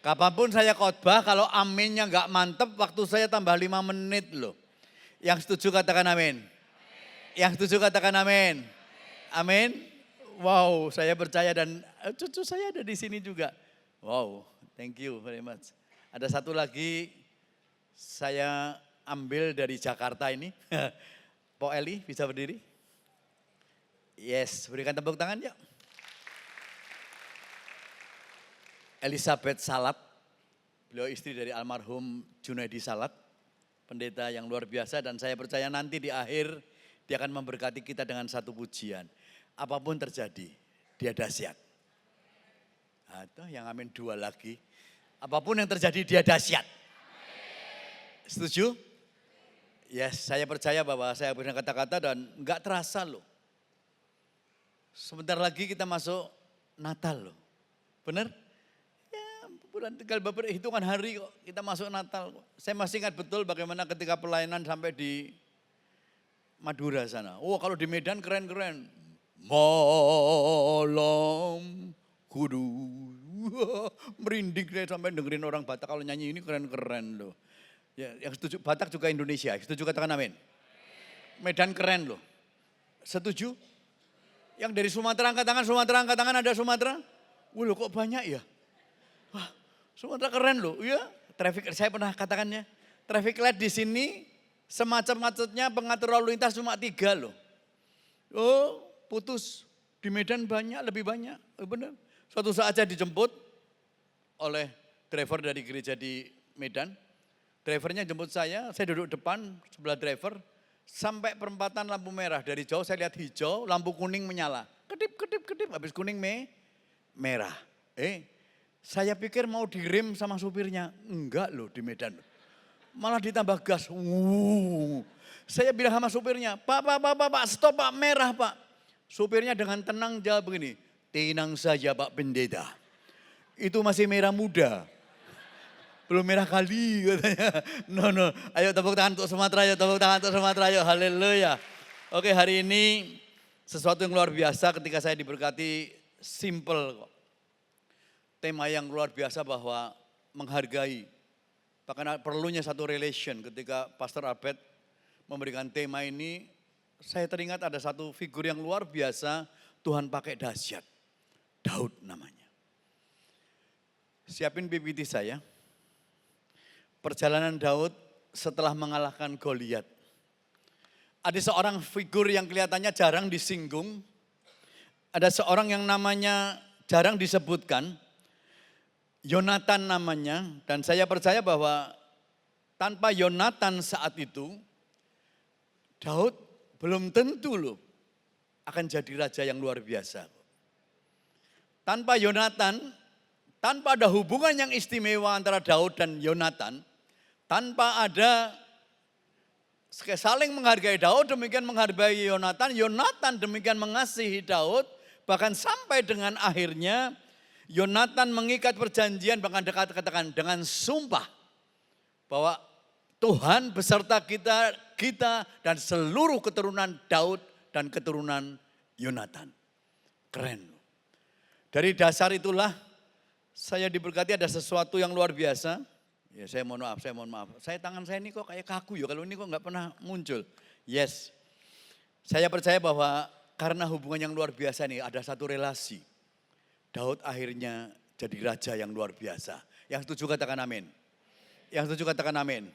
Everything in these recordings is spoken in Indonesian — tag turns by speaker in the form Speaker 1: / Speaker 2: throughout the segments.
Speaker 1: Kapanpun saya khotbah, kalau aminnya nggak mantep, waktu saya tambah 5 menit loh. Yang setuju katakan amin. Yang setuju katakan amin. Amin. Wow, saya percaya dan cucu saya ada di sini juga. Wow, thank you very much. Ada satu lagi saya ambil dari Jakarta ini. Po Eli bisa berdiri? Yes, berikan tepuk tangan ya. Elizabeth Salat, beliau istri dari almarhum Junaidi Salat, pendeta yang luar biasa dan saya percaya nanti di akhir dia akan memberkati kita dengan satu pujian. Apapun terjadi, dia dahsyat. Atau yang amin 2 lagi, apapun yang terjadi dia dahsyat. Setuju? Yes, saya percaya bahwa saya berikan kata-kata dan enggak terasa loh. Sebentar lagi kita masuk Natal loh, benar? Bulan tinggal beberapa hitungan hari kok kita masuk Natal. Saya masih ingat betul bagaimana ketika pelayanan sampai di Madura sana. Oh kalau di Medan keren-keren. Malam kudu. Merinding saya sampai dengerin orang Batak kalau nyanyi ini keren-keren loh. Ya, yang setuju Batak juga Indonesia. Setuju katakan amin. Medan keren loh. Setuju? Yang dari Sumatera angkat tangan ada Sumatera. Wah loh kok banyak ya? Wah, Sumatera keren loh, ya. Traffic saya pernah katakannya, traffic light di sini semacam macetnya pengatur lalu lintas cuma 3 loh. Oh, putus. Di Medan banyak, lebih banyak. Benar. Suatu saat saya dijemput oleh driver dari gereja di Medan. Drivernya jemput saya duduk depan sebelah driver. Sampai perempatan lampu merah, dari jauh saya lihat hijau, lampu kuning menyala. Kedip, kedip, kedip, habis kuning merah. Saya pikir mau direm sama supirnya, enggak loh di Medan. Malah ditambah gas. Saya bilang sama supirnya, Pak, stop Pak, merah Pak. Supirnya dengan tenang jawab begini, tenang saja Pak Pendeta. Itu masih merah muda. Belum merah kali katanya. No. Ayo tepuk tangan untuk Sumatera, ayo haleluya. Oke, hari ini sesuatu yang luar biasa ketika saya diberkati simple kok. Tema yang luar biasa bahwa menghargai. Bahkan perlunya satu relation ketika Pastor Abed memberikan tema ini. Saya teringat ada satu figur yang luar biasa Tuhan pakai dahsyat. Daud namanya. Siapin PPT saya. Perjalanan Daud setelah mengalahkan Goliat. Ada seorang figur yang kelihatannya jarang disinggung. Ada seorang yang namanya jarang disebutkan. Yonatan namanya, dan saya percaya bahwa tanpa Yonatan saat itu, Daud belum tentu loh akan jadi raja yang luar biasa. Tanpa Yonatan, tanpa ada hubungan yang istimewa antara Daud dan Yonatan, tanpa ada saling menghargai Daud, demikian menghargai Yonatan, Yonatan demikian mengasihi Daud, bahkan sampai dengan akhirnya Yonatan mengikat perjanjian, bahkan katakan dengan sumpah bahwa Tuhan beserta kita dan seluruh keturunan Daud dan keturunan Yonatan. Keren. Dari dasar itulah saya diberkati ada sesuatu yang luar biasa. Ya saya mohon maaf. Tangan saya ini kok kayak kaku ya, kalau ini kok nggak pernah muncul. Yes. Saya percaya bahwa karena hubungan yang luar biasa nih, ada satu relasi. Daud akhirnya jadi raja yang luar biasa. Yang setuju katakan amin. Yang setuju katakan amin.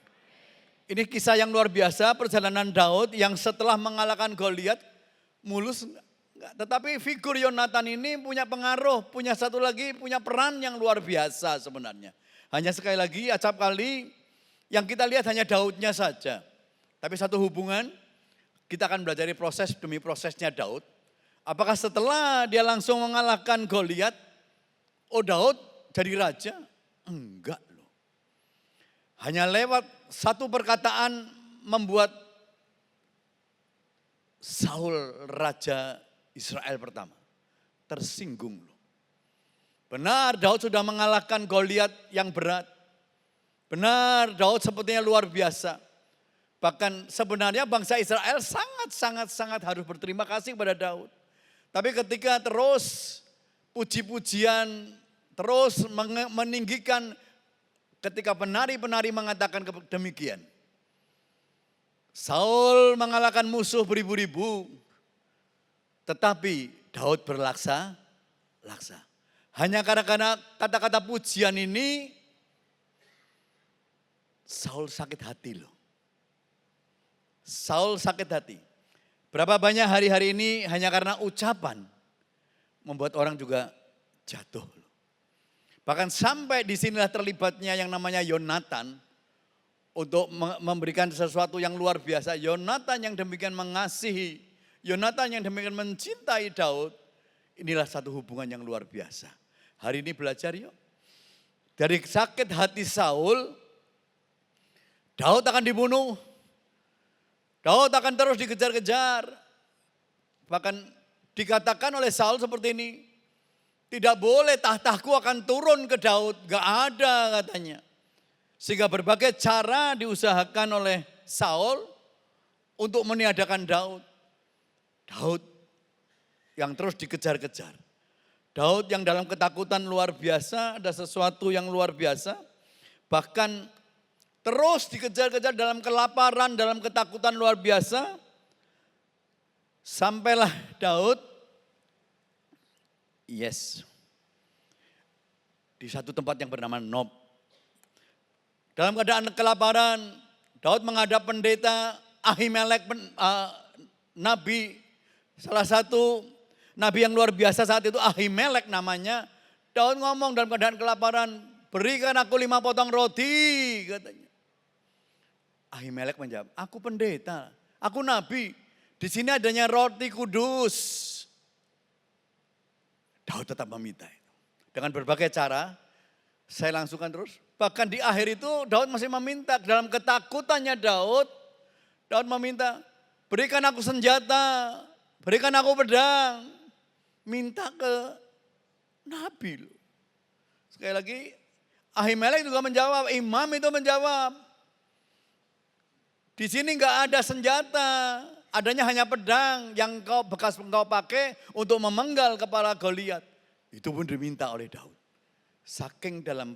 Speaker 1: Ini kisah yang luar biasa perjalanan Daud yang setelah mengalahkan Goliat mulus. Tetapi figur Yonatan ini punya pengaruh, punya peran yang luar biasa sebenarnya. Hanya sekali lagi acap kali yang kita lihat hanya Daudnya saja. Tapi satu hubungan kita akan belajar proses demi prosesnya Daud. Apakah setelah dia langsung mengalahkan Goliat, Daud jadi raja? Enggak loh. Hanya lewat satu perkataan membuat Saul raja Israel pertama tersinggung loh. Benar Daud sudah mengalahkan Goliat yang berat. Benar Daud sepertinya luar biasa. Bahkan sebenarnya bangsa Israel sangat harus berterima kasih kepada Daud. Tapi ketika terus puji-pujian terus meninggikan ketika penari-penari mengatakan demikian. Saul mengalahkan musuh beribu-ribu, tetapi Daud berlaksa-laksa. Hanya karena kata-kata pujian ini, Saul sakit hati loh. Saul sakit hati. Berapa banyak hari-hari ini hanya karena ucapan membuat orang juga jatuh. Bahkan sampai disinilah terlibatnya yang namanya Yonatan untuk memberikan sesuatu yang luar biasa. Yonatan yang demikian mengasihi, Yonatan yang demikian mencintai Daud, inilah satu hubungan yang luar biasa. Hari ini belajar yuk. Dari sakit hati Saul, Daud akan dibunuh. Daud akan terus dikejar-kejar. Bahkan dikatakan oleh Saul seperti ini, tidak boleh tahtaku akan turun ke Daud. Gak ada katanya. Sehingga berbagai cara diusahakan oleh Saul untuk meniadakan Daud. Daud yang terus dikejar-kejar. Daud yang dalam ketakutan luar biasa, ada sesuatu yang luar biasa. Bahkan terus dikejar-kejar dalam kelaparan, dalam ketakutan luar biasa. Sampailah Daud, di satu tempat yang bernama Nob. Dalam keadaan kelaparan, Daud menghadap pendeta Ahimelek, nabi, salah satu nabi yang luar biasa saat itu Ahimelek namanya. Daud ngomong dalam keadaan kelaparan, berikan aku 5 potong roti katanya. Ahimelek menjawab, aku pendeta, aku nabi, di sini adanya roti kudus. Daud tetap meminta itu. Dengan berbagai cara, saya langsungkan terus. Bahkan di akhir itu Daud masih meminta, dalam ketakutannya Daud meminta, berikan aku senjata, berikan aku pedang. Minta ke nabi loh. Sekali lagi Ahimelek juga menjawab, imam itu menjawab. Di sini enggak ada senjata, adanya hanya pedang yang bekas engkau pakai untuk memenggal kepala Goliat. Itu pun diminta oleh Daud. Saking dalam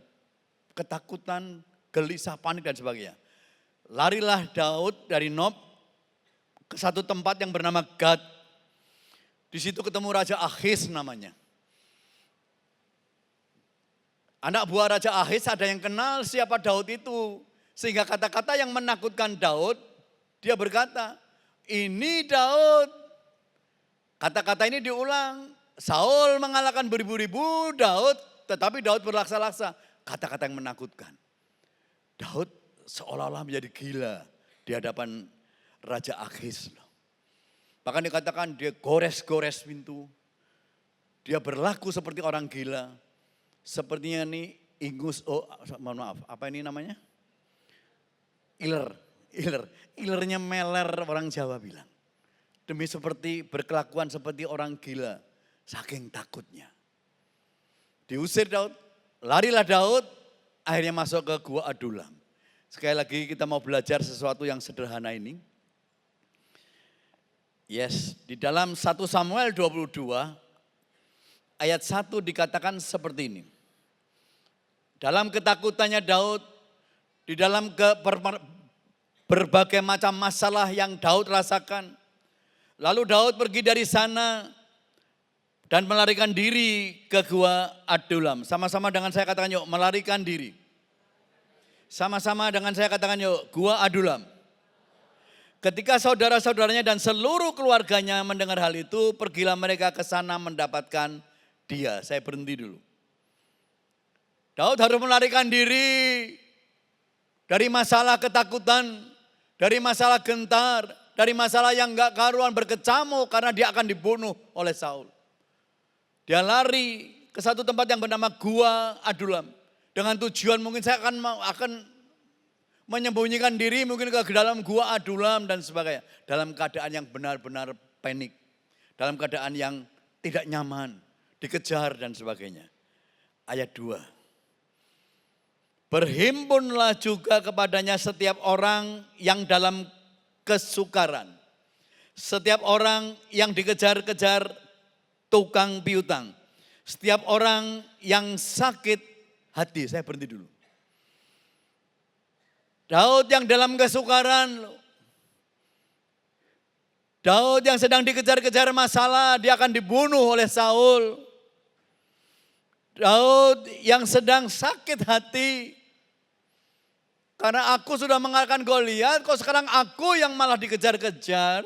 Speaker 1: ketakutan, gelisah, panik dan sebagainya. Larilah Daud dari Nob ke satu tempat yang bernama Gad. Di situ ketemu Raja Akhis namanya. Anak buah Raja Akhis ada yang kenal siapa Daud itu. Sehingga kata-kata yang menakutkan Daud, dia berkata, ini Daud. Kata-kata ini diulang. Saul mengalahkan beribu-ribu Daud, tetapi Daud berlaksa-laksa. Kata-kata yang menakutkan. Daud seolah-olah menjadi gila di hadapan Raja Akhis. Bahkan dikatakan dia gores-gores pintu. Dia berlaku seperti orang gila. Sepertinya ini ingus, mohon maaf, apa ini namanya? Ilernya meler orang Jawa bilang. Demi seperti berkelakuan seperti orang gila. Saking takutnya. Diusir Daud, larilah Daud, akhirnya masuk ke Gua Adulam. Sekali lagi kita mau belajar sesuatu yang sederhana ini. Di dalam 1 Samuel 22 ayat 1 dikatakan seperti ini. Dalam ketakutannya Daud, di dalam berbagai macam masalah yang Daud rasakan. Lalu Daud pergi dari sana dan melarikan diri ke Gua Adulam. Sama-sama dengan saya katakan yuk, melarikan diri. Sama-sama dengan saya katakan yuk, Gua Adulam. Ketika saudara-saudaranya dan seluruh keluarganya mendengar hal itu, pergilah mereka ke sana mendapatkan dia. Saya berhenti dulu. Daud harus melarikan diri dari masalah ketakutan, dari masalah gentar, dari masalah yang gak karuan berkecamuk karena dia akan dibunuh oleh Saul. Dia lari ke satu tempat yang bernama Gua Adulam. Dengan tujuan mungkin saya akan menyembunyikan diri mungkin ke dalam Gua Adulam dan sebagainya. Dalam keadaan yang benar-benar panik. Dalam keadaan yang tidak nyaman, dikejar dan sebagainya. Ayat 2. Berhimpunlah juga kepadanya setiap orang yang dalam kesukaran. Setiap orang yang dikejar-kejar tukang piutang. Setiap orang yang sakit hati, saya berhenti dulu. Daud yang dalam kesukaran, Daud yang sedang dikejar-kejar masalah, dia akan dibunuh oleh Saul. Daud yang sedang sakit hati, karena aku sudah mengalahkan Goliat, kok sekarang aku yang malah dikejar-kejar.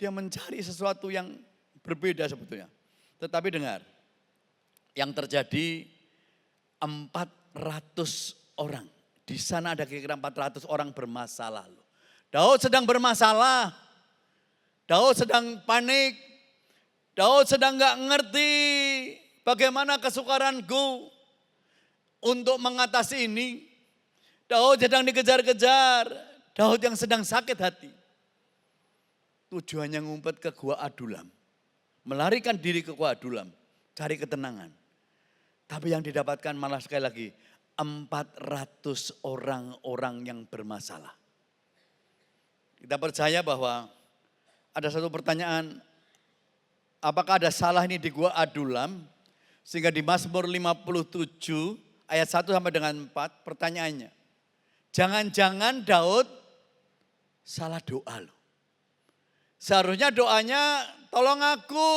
Speaker 1: Dia mencari sesuatu yang berbeda sebetulnya. Tetapi dengar, yang terjadi 400 orang. Di sana ada kira-kira 400 orang bermasalah. Daud sedang bermasalah. Daud sedang panik. Daud sedang gak ngerti bagaimana kesukaranku untuk mengatasi ini. Daud sedang dikejar-kejar. Daud yang sedang sakit hati. Tujuannya ngumpet ke Gua Adulam. Melarikan diri ke Gua Adulam. Cari ketenangan. Tapi yang didapatkan malah sekali lagi 400 orang-orang yang bermasalah. Kita percaya bahwa ada satu pertanyaan. Apakah ada salah ini di Gua Adulam? Sehingga di Mazmur 57 ayat 1 sampai dengan 4 pertanyaannya. Jangan-jangan Daud salah doa loh. Seharusnya doanya, tolong aku,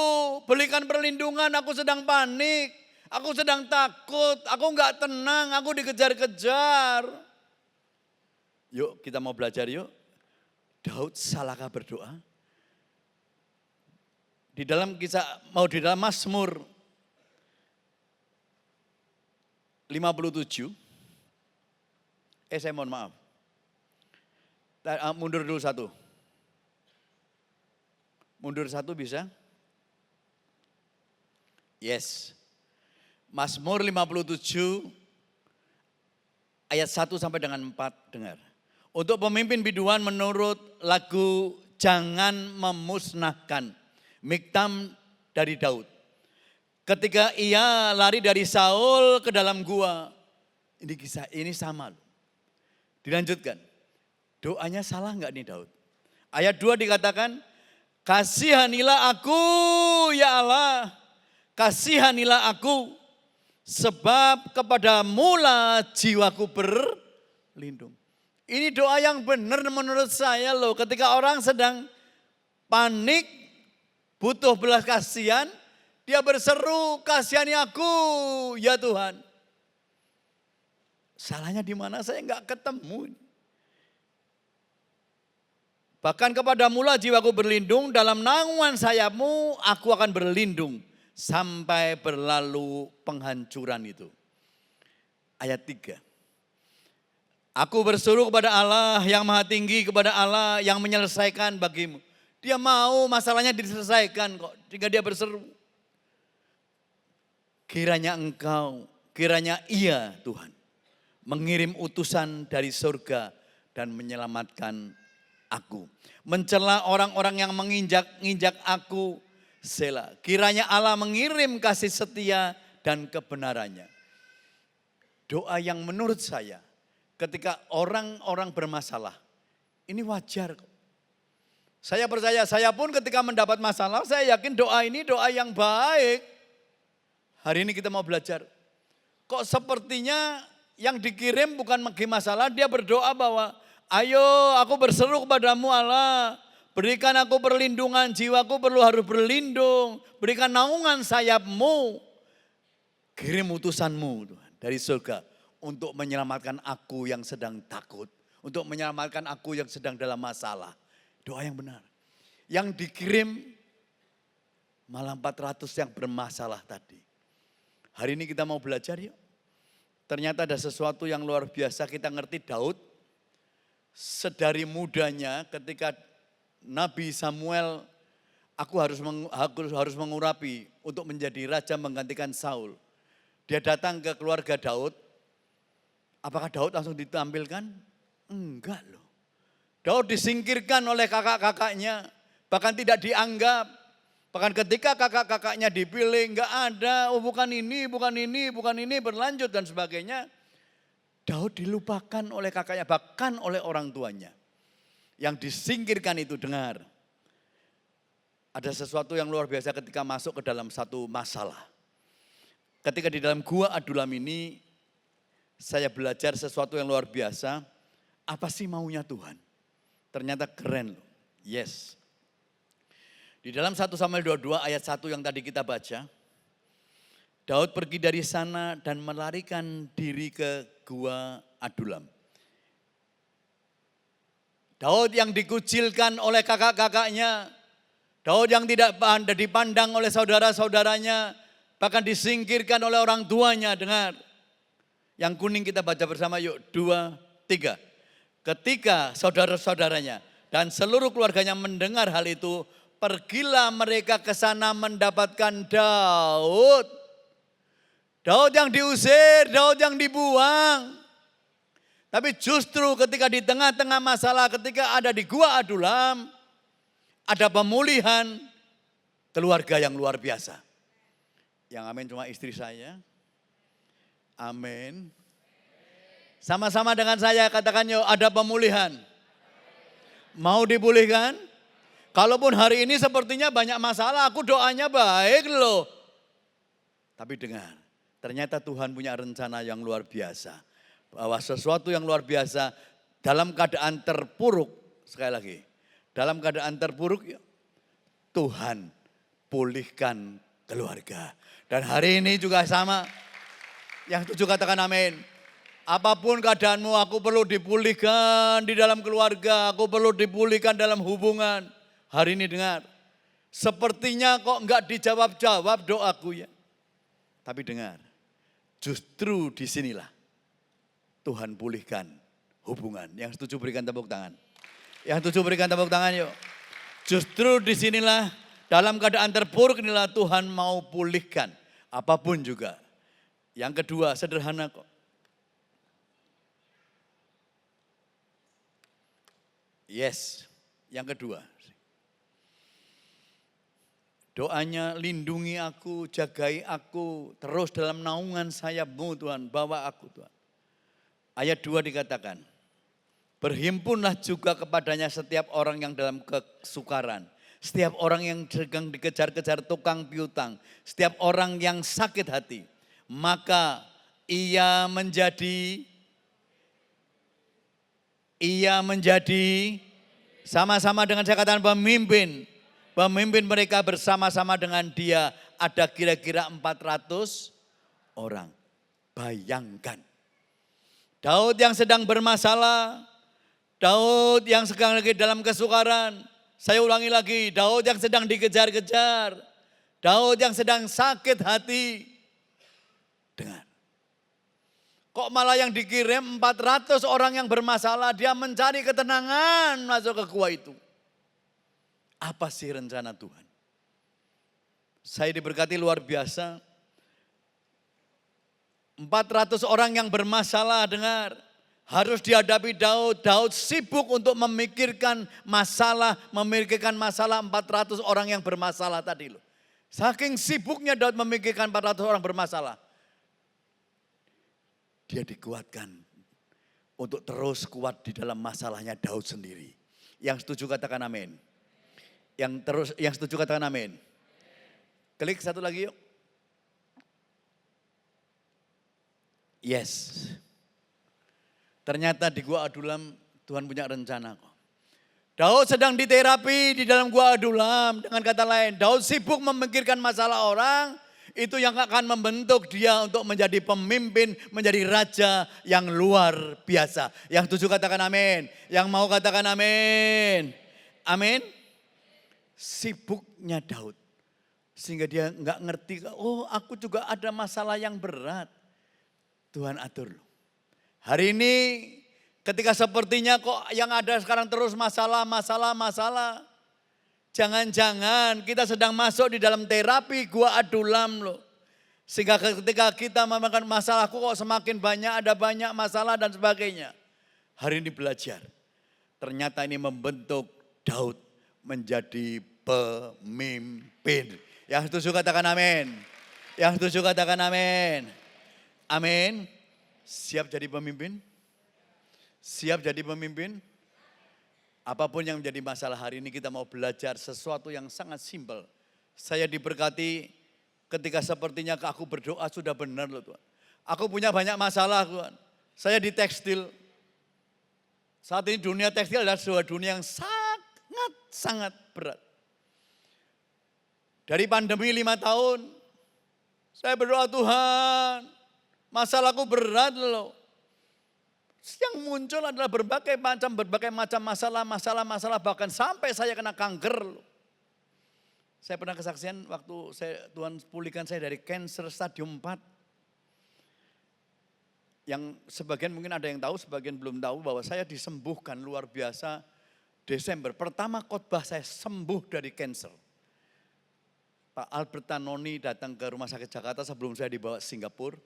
Speaker 1: berikan perlindungan, aku sedang panik, aku sedang takut, aku enggak tenang, aku dikejar-kejar. Yuk kita mau belajar yuk. Daud salahkah berdoa? Di dalam dalam Mazmur 57, saya mohon maaf. Mundur dulu satu. Mundur satu bisa? Yes. Mazmur 57 ayat 1 sampai dengan 4 dengar. Untuk pemimpin biduan menurut lagu Jangan Memusnahkan. Miktam dari Daud. Ketika ia lari dari Saul ke dalam gua. Ini kisah ini sama loh. Dilanjutkan. Doanya salah enggak nih Daud? Ayat 2 dikatakan, kasihanilah aku ya Allah, kasihanilah aku, sebab kepadamu-lah jiwaku berlindung. Ini doa yang benar menurut saya loh, ketika orang sedang panik, butuh belas kasihan, dia berseru, kasihani aku ya Tuhan. Salahnya di mana saya enggak ketemu. Bahkan kepadamu-lah jiwaku berlindung, dalam naungan sayapmu aku akan berlindung sampai berlalu penghancuran itu. Ayat 3. Aku berseru kepada Allah yang maha tinggi, kepada Allah yang menyelesaikan bagimu. Dia mau masalahnya diselesaikan kok, jika dia berseru. Kiranya engkau, kiranya ia Tuhan, mengirim utusan dari surga dan menyelamatkan aku. Mencela orang-orang yang menginjak-injak aku. Selah. Kiranya Allah mengirim kasih setia dan kebenarannya. Doa yang menurut saya ketika orang-orang bermasalah. Ini wajar. Saya percaya, saya pun ketika mendapat masalah, saya yakin doa ini doa yang baik. Hari ini kita mau belajar. Kok sepertinya yang dikirim bukan masalah, dia berdoa bahwa ayo aku berseru kepadamu Allah, berikan aku perlindungan, jiwaku harus berlindung, berikan naungan sayapmu, kirim utusanmu Tuhan dari surga untuk menyelamatkan aku yang sedang takut, untuk menyelamatkan aku yang sedang dalam masalah. Doa yang benar. Yang dikirim malah 400 yang bermasalah tadi. Hari ini kita mau belajar yuk. Ternyata ada sesuatu yang luar biasa, kita ngerti Daud. Sedari mudanya ketika Nabi Samuel, aku harus mengurapi untuk menjadi raja menggantikan Saul. Dia datang ke keluarga Daud. Apakah Daud langsung ditampilkan? Enggak loh. Daud disingkirkan oleh kakak-kakaknya, bahkan tidak dianggap. Bahkan ketika kakak-kakaknya dipilih, enggak ada, oh bukan ini, berlanjut dan sebagainya. Daud dilupakan oleh kakaknya, bahkan oleh orang tuanya. Yang disingkirkan itu dengar. Ada sesuatu yang luar biasa ketika masuk ke dalam satu masalah. Ketika di dalam gua Adulam ini, saya belajar sesuatu yang luar biasa. Apa sih maunya Tuhan? Ternyata keren loh. Yes. Di dalam 1 Samuel 22 ayat 1 yang tadi kita baca. Daud pergi dari sana dan melarikan diri ke gua Adulam. Daud yang dikucilkan oleh kakak-kakaknya. Daud yang tidak dipandang oleh saudara-saudaranya, bahkan disingkirkan oleh orang tuanya. Dengar, yang kuning kita baca bersama yuk, 2, 3. Ketika saudara-saudaranya dan seluruh keluarganya mendengar hal itu, pergilah mereka ke sana mendapatkan Daud. Daud yang diusir, Daud yang dibuang. Tapi justru ketika di tengah-tengah masalah, ketika ada di gua Adulam, ada pemulihan keluarga yang luar biasa. Yang amin cuma istri saya. Amin. Sama-sama dengan saya katakan yuk, ada pemulihan. Mau dipulihkan? Kalaupun hari ini sepertinya banyak masalah, aku doanya baik loh. Tapi dengar, ternyata Tuhan punya rencana yang luar biasa. Bahwa sesuatu yang luar biasa dalam keadaan terpuruk, sekali lagi. Dalam keadaan terpuruk, Tuhan pulihkan keluarga. Dan hari ini juga sama. Yang setuju katakan amin. Apapun keadaanmu, aku perlu dipulihkan di dalam keluarga. Aku perlu dipulihkan dalam hubungan. Hari ini dengar. Sepertinya kok enggak dijawab-jawab doaku ya. Tapi dengar. Justru disinilah Tuhan pulihkan hubungan. Yang setuju berikan tepuk tangan. Yang setuju berikan tepuk tangan yuk. Justru disinilah dalam keadaan terpuruk inilah Tuhan mau pulihkan. Apapun juga. Yang kedua sederhana kok. Yes. Yang kedua. Doanya lindungi aku, jagai aku. Terus dalam naungan sayap-Mu Tuhan. Bawa aku Tuhan. Ayat 2 dikatakan. Berhimpunlah juga kepadanya setiap orang yang dalam kesukaran. Setiap orang yang sedang dikejar-kejar tukang piutang. Setiap orang yang sakit hati. Maka ia menjadi sama-sama dengan saya katakan pemimpin. Pemimpin mereka bersama-sama dengan dia ada kira-kira 400 orang. Bayangkan. Daud yang sedang bermasalah. Daud yang sedang lagi dalam kesukaran. Saya ulangi lagi, Daud yang sedang dikejar-kejar. Daud yang sedang sakit hati. Dengar. Kok malah yang dikirim 400 orang yang bermasalah, dia mencari ketenangan masuk ke gua itu. Apa sih rencana Tuhan? Saya diberkati luar biasa. 400 orang yang bermasalah, dengar. Harus dihadapi Daud. Daud sibuk untuk memikirkan masalah 400 orang yang bermasalah tadi loh. Saking sibuknya Daud memikirkan 400 orang bermasalah. Dia dikuatkan untuk terus kuat di dalam masalahnya Daud sendiri. Yang setuju katakan amin. Yang setuju katakan amin. Klik satu lagi yuk. Yes. Ternyata di gua Adulam Tuhan punya rencana kok. Daud sedang diterapi di dalam gua Adulam. Dengan kata lain, Daud sibuk memikirkan masalah orang. Itu yang akan membentuk dia untuk menjadi pemimpin, menjadi raja yang luar biasa. Yang setuju katakan amin. Yang mau katakan amin. Amin. Sibuknya Daud. Sehingga dia enggak ngerti, oh aku juga ada masalah yang berat. Tuhan atur loh. Hari ini ketika sepertinya kok yang ada sekarang terus masalah. Jangan-jangan kita sedang masuk di dalam terapi gua Adulam loh. Sehingga ketika kita memakan masalahku kok semakin banyak, ada banyak masalah dan sebagainya. Hari ini belajar. Ternyata ini membentuk Daud menjadi pemimpin. Yang setuju katakan amin. Yang setuju katakan amin. Amin. Siap jadi pemimpin? Siap jadi pemimpin? Apapun yang menjadi masalah hari ini kita mau belajar sesuatu yang sangat simpel. Saya diberkati ketika sepertinya aku berdoa sudah benar loh Tuhan. Aku punya banyak masalah Tuhan. Saya di tekstil. Saat ini dunia tekstil adalah sebuah dunia yang sangat berat. Dari pandemi 5 tahun, saya berdoa Tuhan, masalahku berat loh. Yang muncul adalah berbagai macam masalah, bahkan sampai saya kena kanker. Saya pernah kesaksian waktu Tuhan pulihkan saya dari kanker stadium 4. Yang sebagian mungkin ada yang tahu, sebagian belum tahu bahwa saya disembuhkan luar biasa Desember. Pertama khotbah saya sembuh dari kanker. Pak Albert Tanoni datang ke rumah sakit Jakarta sebelum saya dibawa ke Singapura.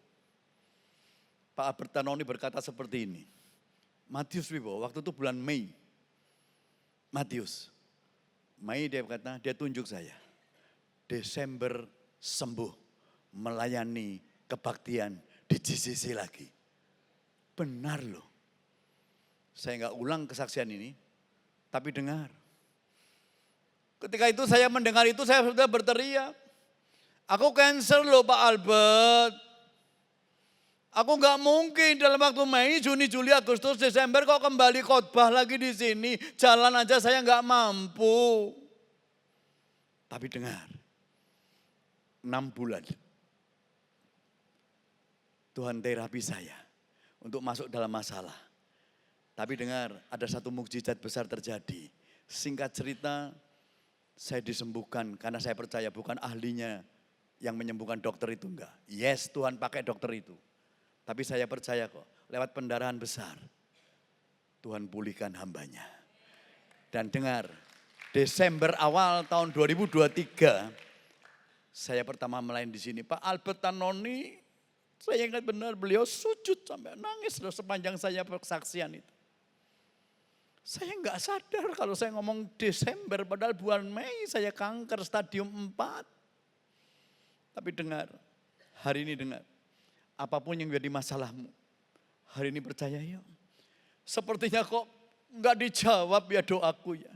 Speaker 1: Pak Albert Tanoni berkata seperti ini. Matius Wibowo, waktu itu bulan Mei. Matius. Mei dia berkata, dia tunjuk saya. Desember sembuh, melayani kebaktian di GCC lagi. Benar loh. Saya enggak ulang kesaksian ini, tapi dengar. Ketika itu saya mendengar itu saya sudah berteriak. Aku cancer loh Pak Albert. Aku enggak mungkin dalam waktu Mei, Juni, Juli, Agustus, Desember kok kembali khotbah lagi di sini. Jalan aja saya enggak mampu. Tapi dengar, 6 bulan Tuhan terapi saya untuk masuk dalam masalah. Tapi dengar, ada satu mukjizat besar terjadi. Singkat cerita, saya disembuhkan karena saya percaya bukan ahlinya yang menyembuhkan dokter itu enggak. Yes, Tuhan pakai dokter itu. Tapi saya percaya kok, lewat pendarahan besar, Tuhan pulihkan hambanya. Dan dengar, Desember awal tahun 2023, saya pertama melayani di sini. Pak Albert Tanoni, saya ingat benar beliau sujud sampai nangis loh sepanjang saya persaksian itu. Saya enggak sadar kalau saya ngomong Desember, padahal bulan Mei saya kanker stadium 4. Tapi dengar, hari ini dengar. Apapun yang menjadi masalahmu, hari ini percaya ya. Sepertinya kok enggak dijawab ya doaku ya.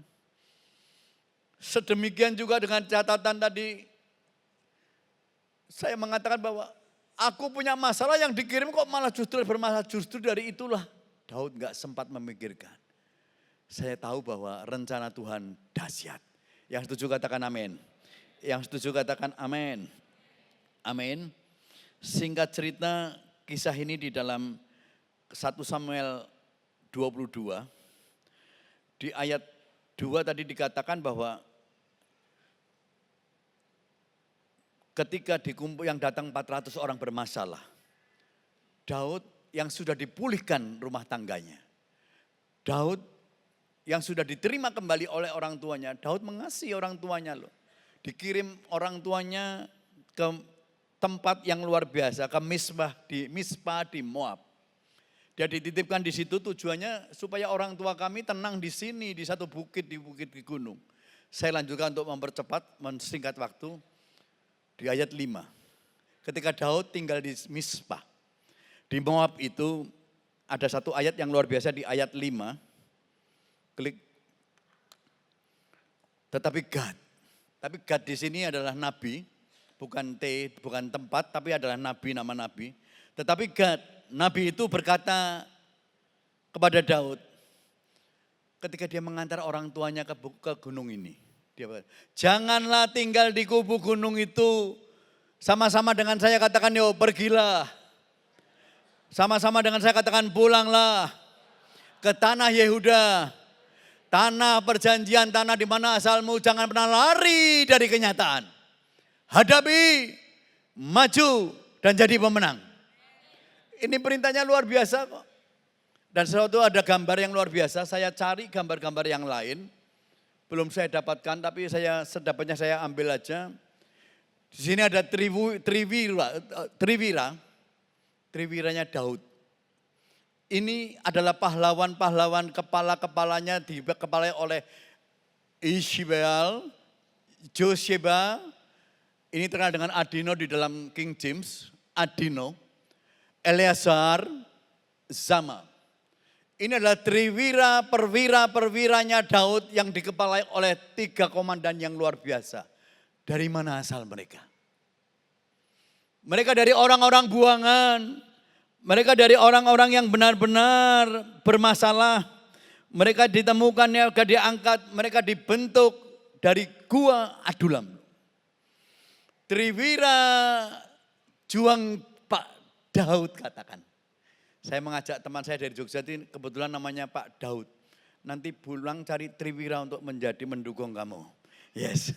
Speaker 1: Sedemikian juga dengan catatan tadi, saya mengatakan bahwa aku punya masalah yang dikirim kok malah justru bermasalah. Justru dari itulah Daud enggak sempat memikirkan. Saya tahu bahwa rencana Tuhan dahsyat. Yang setuju katakan amin. Yang setuju katakan amin. Amin. Singkat cerita, kisah ini di dalam 1 Samuel 22. Di ayat 2 tadi dikatakan bahwa ketika dikumpul yang datang 400 orang bermasalah. Daud yang sudah dipulihkan rumah tangganya. Daud yang sudah diterima kembali oleh orang tuanya. Daud mengasihi orang tuanya loh. Dikirim orang tuanya ke tempat yang luar biasa, ke Mispa di Moab. Dia dititipkan di situ tujuannya supaya orang tua kami tenang di sini, di satu bukit di gunung. Saya lanjutkan untuk mempercepat, mensingkat waktu. Di ayat 5, ketika Daud tinggal di Mispa, di Moab itu ada satu ayat yang luar biasa di ayat 5. Klik. Tetapi Gad di sini adalah nabi. Bukan tempat, tapi adalah nabi, nama nabi. Tetapi Gad, nabi itu berkata kepada Daud, ketika dia mengantar orang tuanya ke gunung ini. Dia berkata, janganlah tinggal di kubu gunung itu. Sama-sama dengan saya katakan, yo pergilah. Sama-sama dengan saya katakan, pulanglah ke tanah Yehuda. Tanah perjanjian, tanah di mana asalmu, jangan pernah lari dari kenyataan. Hadapi, maju, dan jadi pemenang. Ini perintahnya luar biasa kok. Dan sesuatu ada gambar yang luar biasa, saya cari gambar-gambar yang lain. Belum saya dapatkan, tapi sedapatnya saya ambil aja. Di sini ada Triwiranya Daud. Ini adalah pahlawan-pahlawan kepala-kepalanya dikepalai oleh Ishibaal, Josheba. Ini terkenal dengan Adino di dalam King James. Adino, Eleazar, Zama. Ini adalah triwira, perwira-perwiranya Daud yang dikepalai oleh 3 komandan yang luar biasa. Dari mana asal mereka? Mereka dari orang-orang buangan. Mereka dari orang-orang yang benar-benar bermasalah. Mereka ditemukan, mereka diangkat, mereka dibentuk dari gua Adulam. Triwira juang Pak Daud katakan. Saya mengajak teman saya dari Jogja ini kebetulan namanya Pak Daud. Nanti pulang cari Triwira untuk menjadi mendukung kamu. Yes.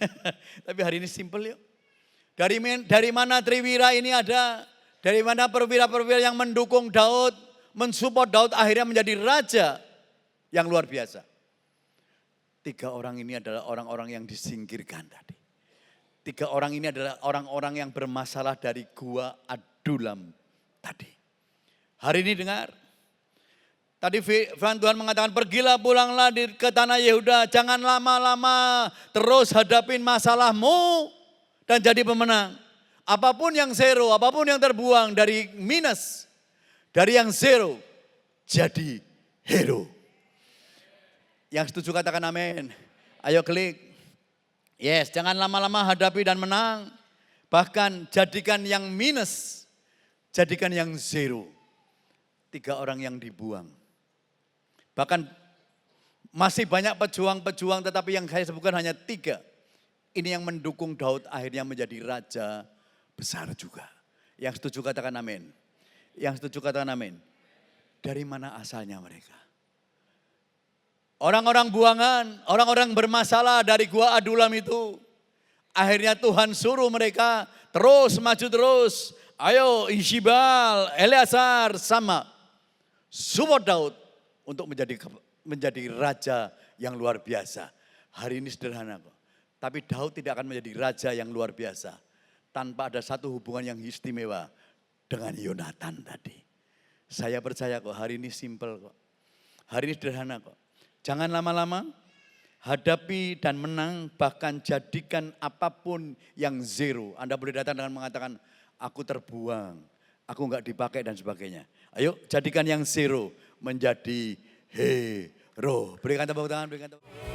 Speaker 1: Tapi hari ini simple yuk. Dari mana Triwira ini ada? Dari mana perwira-perwira yang mendukung Daud, mensupport Daud akhirnya menjadi raja yang luar biasa. 3 orang ini adalah orang-orang yang disingkirkan tadi. 3 orang ini adalah orang-orang yang bermasalah dari gua Adulam tadi. Hari ini dengar, tadi firman Tuhan mengatakan pergilah pulanglah ke tanah Yehuda, jangan lama-lama terus hadapin masalahmu dan jadi pemenang. Apapun yang zero, apapun yang terbuang dari minus, dari yang zero jadi hero. Yang setuju katakan amin. Ayo klik. Yes, jangan lama-lama hadapi dan menang. Bahkan jadikan yang minus, jadikan yang zero. 3 orang yang dibuang. Bahkan masih banyak pejuang-pejuang tetapi yang saya sebutkan hanya 3. Ini yang mendukung Daud akhirnya menjadi raja besar juga. Yang setuju katakan amin. Yang setuju katakan amin. Dari mana asalnya mereka? Orang-orang buangan, orang-orang bermasalah dari gua Adulam itu. Akhirnya Tuhan suruh mereka terus maju terus. Ayo Ishibal, Eleazar sama. Support Daud untuk menjadi raja yang luar biasa. Hari ini sederhana kok. Tapi Daud tidak akan menjadi raja yang luar biasa tanpa ada satu hubungan yang istimewa dengan Yonatan tadi. Saya percaya kok hari ini simple kok. Hari ini sederhana kok. Jangan lama-lama, hadapi dan menang, bahkan jadikan apapun yang zero. Anda boleh datang dengan mengatakan, aku terbuang, aku enggak dipakai dan sebagainya. Ayo jadikan yang zero menjadi hero. Berikan tepuk tangan, berikan tepuk tangan.